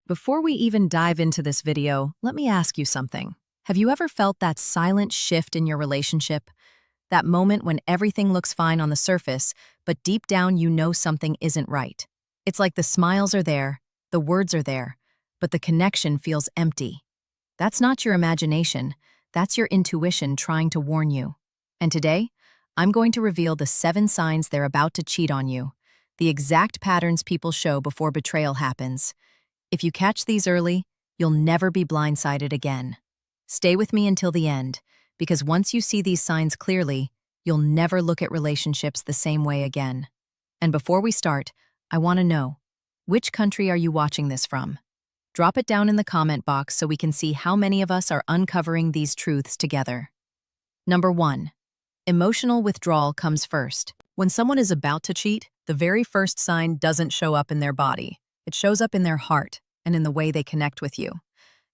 Before we even dive into this video, let me ask you something. Have you ever felt that silent shift in your relationship? That moment when everything looks fine on the surface, but deep down you know something isn't right. It's like the smiles are there, the words are there, but the connection feels empty. That's not your imagination, that's your intuition trying to warn you. And today, I'm going to reveal the 7 signs they're about to cheat on you, the exact patterns people show before betrayal happens. If you catch these early, you'll never be blindsided again. Stay with me until the end, because once you see these signs clearly, you'll never look at relationships the same way again. And before we start, I want to know, which country are you watching this from? Drop it down in the comment box so we can see how many of us are uncovering these truths together. Number 1. Emotional withdrawal comes first. When someone is about to cheat, the very first sign doesn't show up in their body. It shows up in their heart and in the way they connect with you.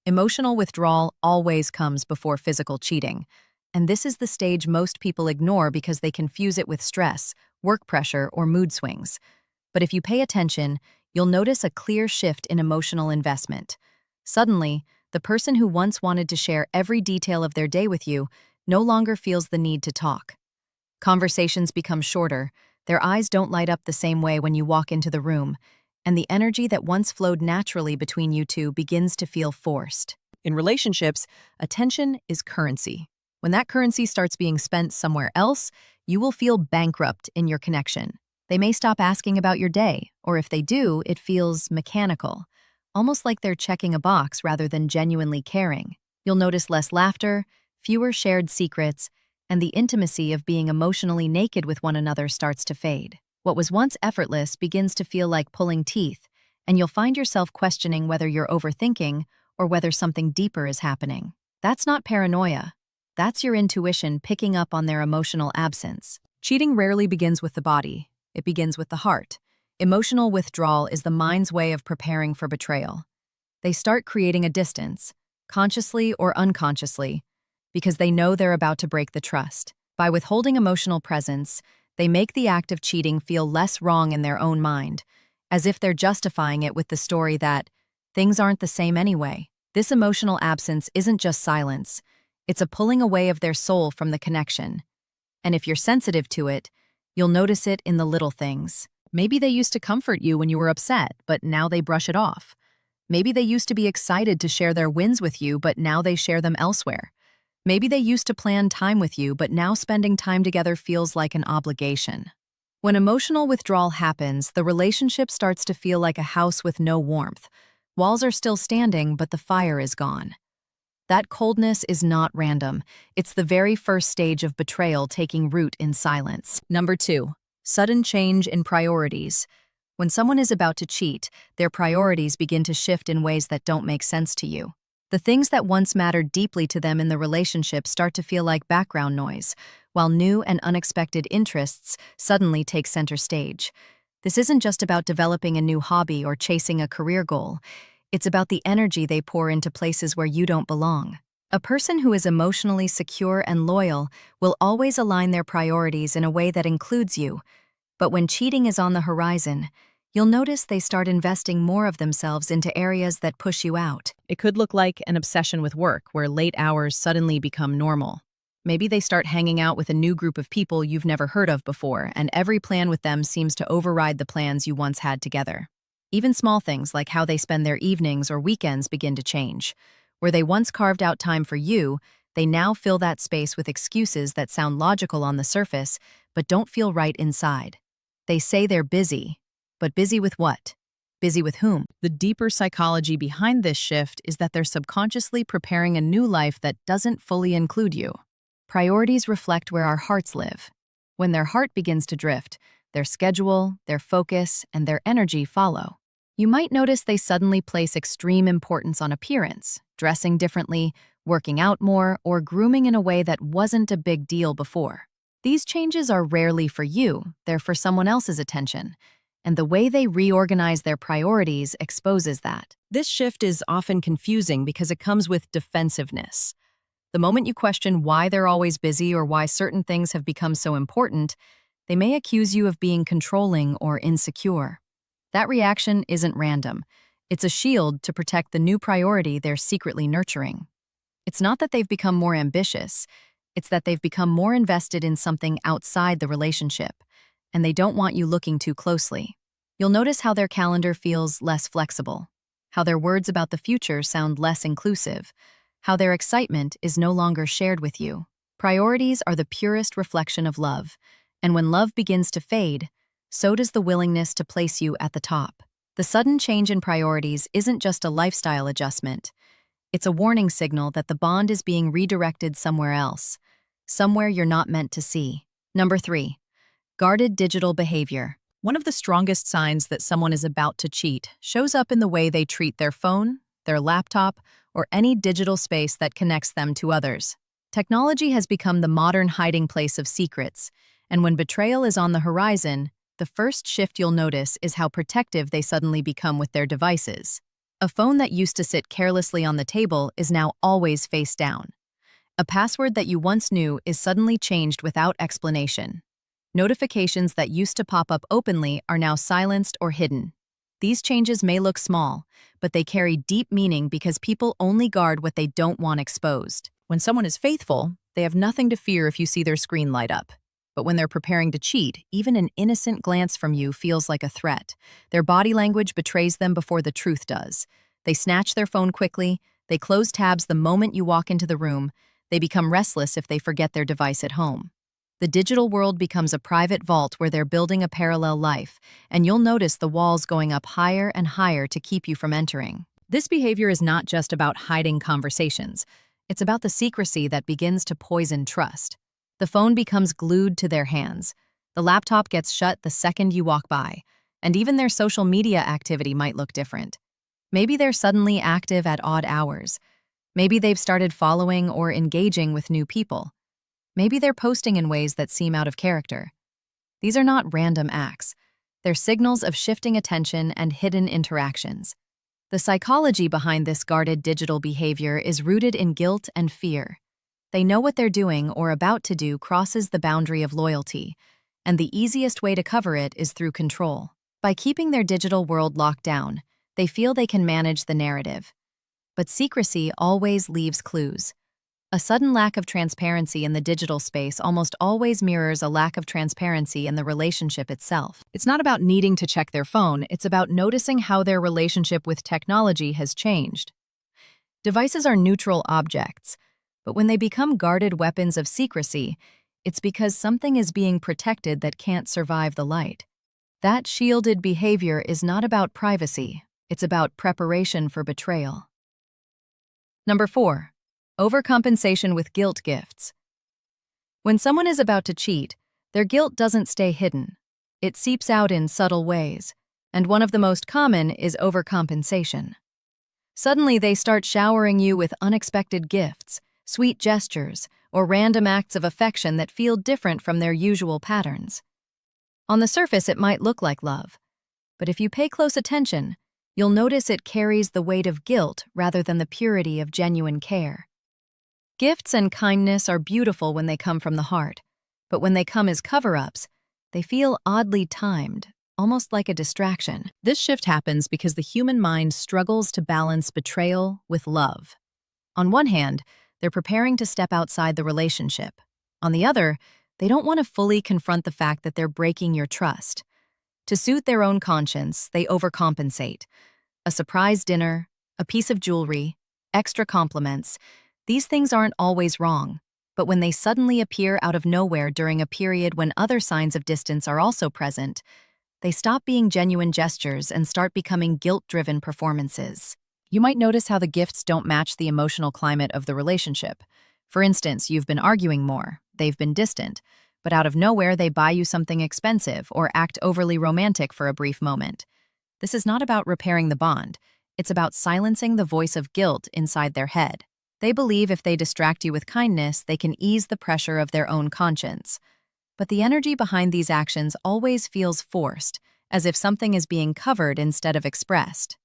Emotional withdrawal always comes before physical cheating, and this is the stage most people ignore because they confuse it with stress, work pressure, or mood swings. But if you pay attention, you'll notice a clear shift in emotional investment. Suddenly, the person who once wanted to share every detail of their day with you no longer feels the need to talk. Conversations become shorter, their eyes don't light up the same way when you walk into the room, and the energy that once flowed naturally between you two begins to feel forced. In relationships, attention is currency. When that currency starts being spent somewhere else, you will feel bankrupt in your connection. They may stop asking about your day, or if they do, it feels mechanical, almost like they're checking a box rather than genuinely caring. You'll notice less laughter, fewer shared secrets, and the intimacy of being emotionally naked with one another starts to fade. What was once effortless begins to feel like pulling teeth, and you'll find yourself questioning whether you're overthinking or whether something deeper is happening. That's not paranoia. That's your intuition picking up on their emotional absence. Cheating rarely begins with the body. It begins with the heart. Emotional withdrawal is the mind's way of preparing for betrayal. They start creating a distance, consciously or unconsciously, because they know they're about to break the trust. By withholding emotional presence, they make the act of cheating feel less wrong in their own mind, as if they're justifying it with the story that things aren't the same anyway. This emotional absence isn't just silence, it's a pulling away of their soul from the connection. And if you're sensitive to it, you'll notice it in the little things. Maybe they used to comfort you when you were upset, but now they brush it off. Maybe they used to be excited to share their wins with you, but now they share them elsewhere. Maybe they used to plan time with you, but now spending time together feels like an obligation. When emotional withdrawal happens, the relationship starts to feel like a house with no warmth. Walls are still standing, but the fire is gone. That coldness is not random. It's the very first stage of betrayal taking root in silence. Number 2. Sudden change in priorities. When someone is about to cheat, their priorities begin to shift in ways that don't make sense to you. The things that once mattered deeply to them in the relationship start to feel like background noise, while new and unexpected interests suddenly take center stage. This isn't just about developing a new hobby or chasing a career goal. It's about the energy they pour into places where you don't belong. A person who is emotionally secure and loyal will always align their priorities in a way that includes you. But when cheating is on the horizon, you'll notice they start investing more of themselves into areas that push you out. It could look like an obsession with work, where late hours suddenly become normal. Maybe they start hanging out with a new group of people you've never heard of before, and every plan with them seems to override the plans you once had together. Even small things like how they spend their evenings or weekends begin to change. Where they once carved out time for you, they now fill that space with excuses that sound logical on the surface, but don't feel right inside. They say they're busy. But busy with what? Busy with whom? The deeper psychology behind this shift is that they're subconsciously preparing a new life that doesn't fully include you. Priorities reflect where our hearts live. When their heart begins to drift, their schedule, their focus, and their energy follow. You might notice they suddenly place extreme importance on appearance, dressing differently, working out more, or grooming in a way that wasn't a big deal before. These changes are rarely for you, they're for someone else's attention. And the way they reorganize their priorities exposes that. This shift is often confusing because it comes with defensiveness. The moment you question why they're always busy or why certain things have become so important, they may accuse you of being controlling or insecure. That reaction isn't random. It's a shield to protect the new priority they're secretly nurturing. It's not that they've become more ambitious, it's that they've become more invested in something outside the relationship, and they don't want you looking too closely. You'll notice how their calendar feels less flexible, how their words about the future sound less inclusive, how their excitement is no longer shared with you. Priorities are the purest reflection of love, and when love begins to fade, so does the willingness to place you at the top. The sudden change in priorities isn't just a lifestyle adjustment. It's a warning signal that the bond is being redirected somewhere else, somewhere you're not meant to see. Number 3. Guarded digital behavior. One of the strongest signs that someone is about to cheat shows up in the way they treat their phone, their laptop, or any digital space that connects them to others. Technology has become the modern hiding place of secrets, and when betrayal is on the horizon, the first shift you'll notice is how protective they suddenly become with their devices. A phone that used to sit carelessly on the table is now always face down. A password that you once knew is suddenly changed without explanation. Notifications that used to pop up openly are now silenced or hidden. These changes may look small, but they carry deep meaning because people only guard what they don't want exposed. When someone is faithful, they have nothing to fear if you see their screen light up. But when they're preparing to cheat, even an innocent glance from you feels like a threat. Their body language betrays them before the truth does. They snatch their phone quickly, they close tabs the moment you walk into the room, they become restless if they forget their device at home. The digital world becomes a private vault where they're building a parallel life, and you'll notice the walls going up higher and higher to keep you from entering. This behavior is not just about hiding conversations. It's about the secrecy that begins to poison trust. The phone becomes glued to their hands. The laptop gets shut the second you walk by, and even their social media activity might look different. Maybe they're suddenly active at odd hours. Maybe they've started following or engaging with new people. Maybe they're posting in ways that seem out of character. These are not random acts. They're signals of shifting attention and hidden interactions. The psychology behind this guarded digital behavior is rooted in guilt and fear. They know what they're doing or about to do crosses the boundary of loyalty, and the easiest way to cover it is through control. By keeping their digital world locked down, they feel they can manage the narrative. But secrecy always leaves clues. A sudden lack of transparency in the digital space almost always mirrors a lack of transparency in the relationship itself. It's not about needing to check their phone, it's about noticing how their relationship with technology has changed. Devices are neutral objects, but when they become guarded weapons of secrecy, it's because something is being protected that can't survive the light. That shielded behavior is not about privacy, it's about preparation for betrayal. Number 4. Overcompensation with guilt gifts. When someone is about to cheat, their guilt doesn't stay hidden. It seeps out in subtle ways, and one of the most common is overcompensation. Suddenly, they start showering you with unexpected gifts, sweet gestures, or random acts of affection that feel different from their usual patterns. On the surface, it might look like love, but if you pay close attention, you'll notice it carries the weight of guilt rather than the purity of genuine care. Gifts and kindness are beautiful when they come from the heart, but when they come as cover-ups, they feel oddly timed, almost like a distraction. This shift happens because the human mind struggles to balance betrayal with love. On one hand, they're preparing to step outside the relationship. On the other, they don't want to fully confront the fact that they're breaking your trust. To suit their own conscience, they overcompensate. A surprise dinner, a piece of jewelry, extra compliments. These things aren't always wrong, but when they suddenly appear out of nowhere during a period when other signs of distance are also present, they stop being genuine gestures and start becoming guilt-driven performances. You might notice how the gifts don't match the emotional climate of the relationship. For instance, you've been arguing more, they've been distant, but out of nowhere they buy you something expensive or act overly romantic for a brief moment. This is not about repairing the bond, it's about silencing the voice of guilt inside their head. They believe if they distract you with kindness, they can ease the pressure of their own conscience. But the energy behind these actions always feels forced, as if something is being covered instead of expressed.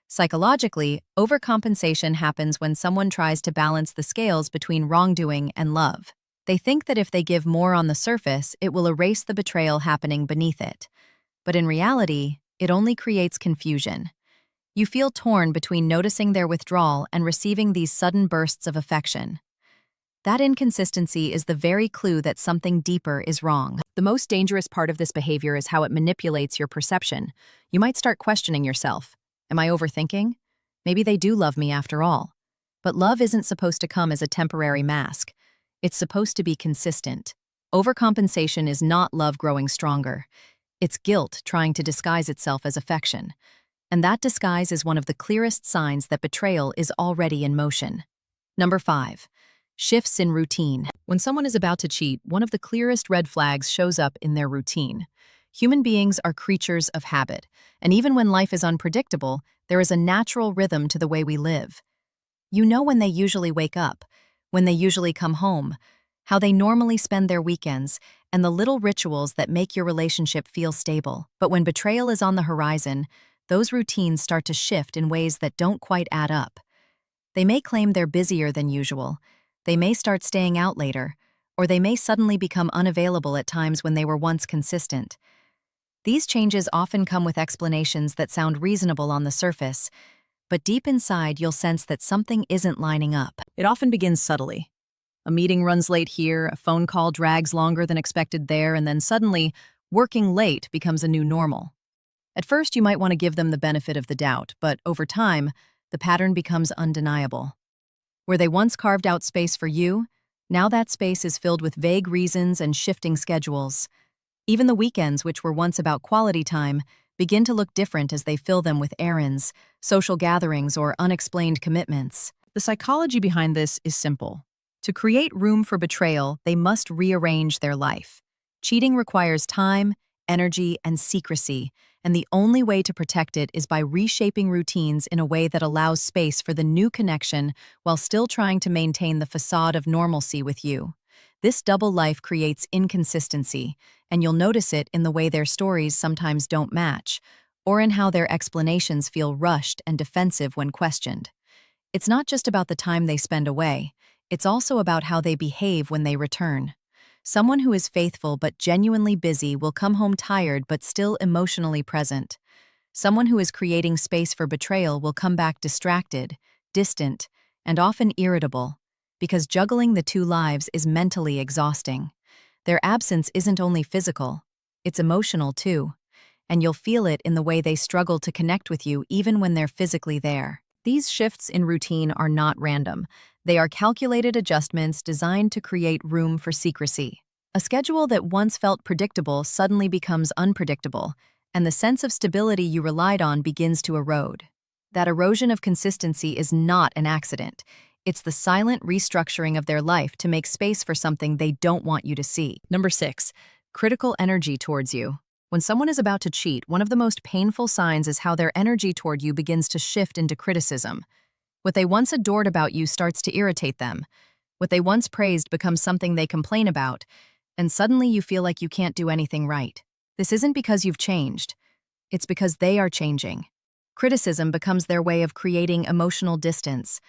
Psychologically, overcompensation happens when someone tries to balance the scales between wrongdoing and love. They think that if they give more on the surface, it will erase the betrayal happening beneath it. But in reality, it only creates confusion. You feel torn between noticing their withdrawal and receiving these sudden bursts of affection. That inconsistency is the very clue that something deeper is wrong. The most dangerous part of this behavior is how it manipulates your perception. You might start questioning yourself. Am I overthinking? Maybe they do love me after all. But love isn't supposed to come as a temporary mask. It's supposed to be consistent. Overcompensation is not love growing stronger. It's guilt trying to disguise itself as affection. And that disguise is one of the clearest signs that betrayal is already in motion. Number 5. Shifts in routine. When someone is about to cheat, one of the clearest red flags shows up in their routine. Human beings are creatures of habit, and even when life is unpredictable, there is a natural rhythm to the way we live. You know when they usually wake up, when they usually come home, how they normally spend their weekends, and the little rituals that make your relationship feel stable. But when betrayal is on the horizon, those routines start to shift in ways that don't quite add up. They may claim they're busier than usual, they may start staying out later, or they may suddenly become unavailable at times when they were once consistent. These changes often come with explanations that sound reasonable on the surface, but deep inside you'll sense that something isn't lining up. It often begins subtly. A meeting runs late here, a phone call drags longer than expected there, and then suddenly, working late becomes a new normal. At first, you might want to give them the benefit of the doubt, but over time, the pattern becomes undeniable. Where they once carved out space for you, now that space is filled with vague reasons and shifting schedules. Even the weekends, which were once about quality time, begin to look different as they fill them with errands, social gatherings, or unexplained commitments. The psychology behind this is simple. To create room for betrayal, they must rearrange their life. Cheating requires time, energy, and secrecy, and the only way to protect it is by reshaping routines in a way that allows space for the new connection while still trying to maintain the facade of normalcy with you. This double life creates inconsistency, and you'll notice it in the way their stories sometimes don't match, or in how their explanations feel rushed and defensive when questioned. It's not just about the time they spend away, it's also about how they behave when they return. Someone who is faithful but genuinely busy will come home tired but still emotionally present. Someone who is creating space for betrayal will come back distracted, distant, and often irritable, because juggling the two lives is mentally exhausting. Their absence isn't only physical, it's emotional too, and you'll feel it in the way they struggle to connect with you even when they're physically there. These shifts in routine are not random. They are calculated adjustments designed to create room for secrecy. A schedule that once felt predictable suddenly becomes unpredictable, and the sense of stability you relied on begins to erode. That erosion of consistency is not an accident. It's the silent restructuring of their life to make space for something they don't want you to see. Number 6. Critical energy towards you. When someone is about to cheat, one of the most painful signs is how their energy toward you begins to shift into criticism. What they once adored about you starts to irritate them. What they once praised becomes something they complain about, and suddenly you feel like you can't do anything right. This isn't because you've changed. It's because they are changing. Criticism becomes their way of creating emotional distance,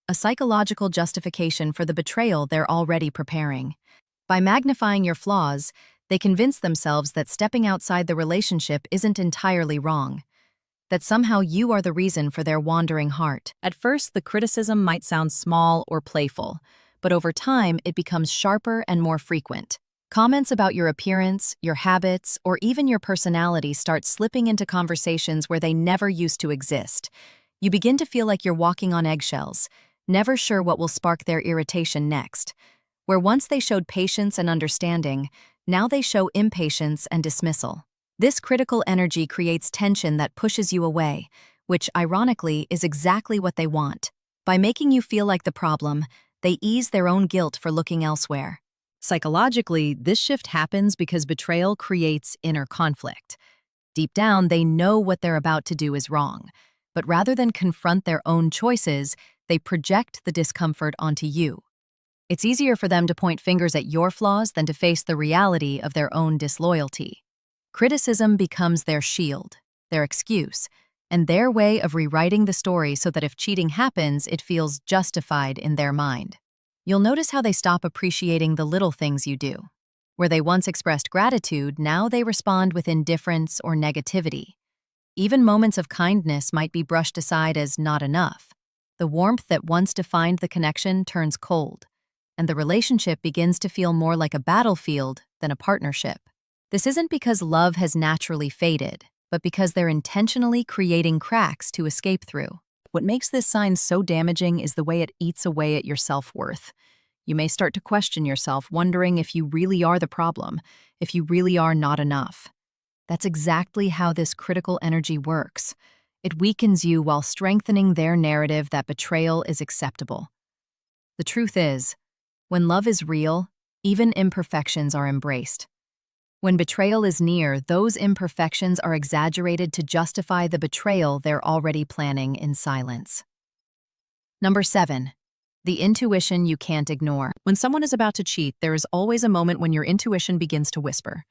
a psychological justification for the betrayal they're already preparing. By magnifying your flaws, they convince themselves that stepping outside the relationship isn't entirely wrong, that somehow you are the reason for their wandering heart. At first, the criticism might sound small or playful, but over time, it becomes sharper and more frequent. Comments about your appearance, your habits, or even your personality start slipping into conversations where they never used to exist. You begin to feel like you're walking on eggshells, never sure what will spark their irritation next. Where once they showed patience and understanding, now they show impatience and dismissal. This critical energy creates tension that pushes you away, which, ironically, is exactly what they want. By making you feel like the problem, they ease their own guilt for looking elsewhere. Psychologically, this shift happens because betrayal creates inner conflict. Deep down, they know what they're about to do is wrong, but rather than confront their own choices, they project the discomfort onto you. It's easier for them to point fingers at your flaws than to face the reality of their own disloyalty. Criticism becomes their shield, their excuse, and their way of rewriting the story so that if cheating happens, it feels justified in their mind. You'll notice how they stop appreciating the little things you do. Where they once expressed gratitude, now they respond with indifference or negativity. Even moments of kindness might be brushed aside as not enough. The warmth that once defined the connection turns cold, and the relationship begins to feel more like a battlefield than a partnership. This isn't because love has naturally faded, but because they're intentionally creating cracks to escape through. What makes this sign so damaging is the way it eats away at your self-worth. You may start to question yourself, wondering if you really are the problem, if you really are not enough. That's exactly how this critical energy works. It weakens you while strengthening their narrative that betrayal is acceptable. The truth is, when love is real, even imperfections are embraced. When betrayal is near, those imperfections are exaggerated to justify the betrayal they're already planning in silence. Number 7. The intuition you can't ignore. When someone is about to cheat, there is always a moment when your intuition begins to whisper.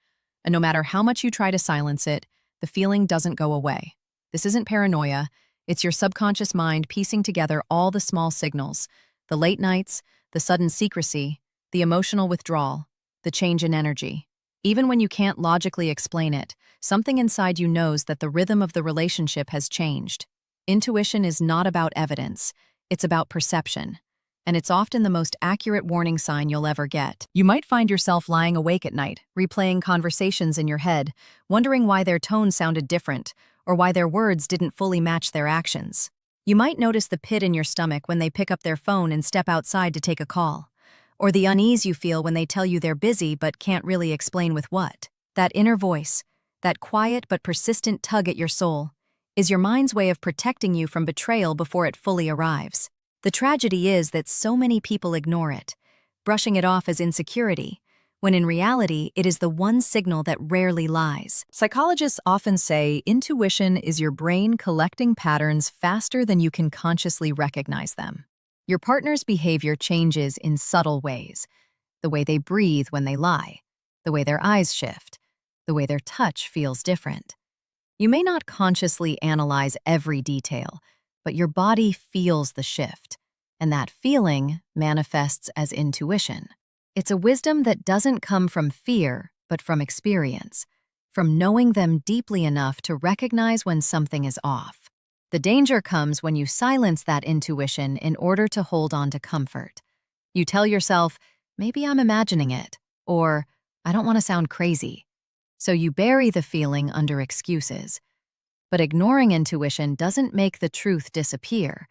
And no matter how much you try to silence it, the feeling doesn't go away. This isn't paranoia, it's your subconscious mind piecing together all the small signals, the late nights, the sudden secrecy, the emotional withdrawal, the change in energy. Even when you can't logically explain it, something inside you knows that the rhythm of the relationship has changed. Intuition is not about evidence, it's about perception. And it's often the most accurate warning sign you'll ever get. You might find yourself lying awake at night, replaying conversations in your head, wondering why their tone sounded different, or why their words didn't fully match their actions. You might notice the pit in your stomach when they pick up their phone and step outside to take a call, or the unease you feel when they tell you they're busy but can't really explain with what. That inner voice, that quiet but persistent tug at your soul, is your mind's way of protecting you from betrayal before it fully arrives. The tragedy is that so many people ignore it, brushing it off as insecurity, when in reality it is the one signal that rarely lies. Psychologists often say intuition is your brain collecting patterns faster than you can consciously recognize them. Your partner's behavior changes in subtle ways. The way they breathe when they lie, the way their eyes shift, the way their touch feels different. You may not consciously analyze every detail, but your body feels the shift, and that feeling manifests as intuition. It's a wisdom that doesn't come from fear, but from experience, from knowing them deeply enough to recognize when something is off. The danger comes when you silence that intuition in order to hold on to comfort. You tell yourself, maybe I'm imagining it, or I don't want to sound crazy. So you bury the feeling under excuses. But ignoring intuition doesn't make the truth disappear.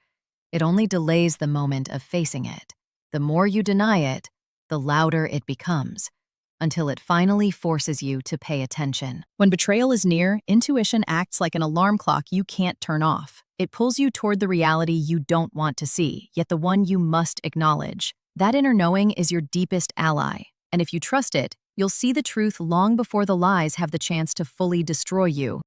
It only delays the moment of facing it. The more you deny it, the louder it becomes, until it finally forces you to pay attention. When betrayal is near, intuition acts like an alarm clock you can't turn off. It pulls you toward the reality you don't want to see, yet the one you must acknowledge. That inner knowing is your deepest ally, and if you trust it, you'll see the truth long before the lies have the chance to fully destroy you.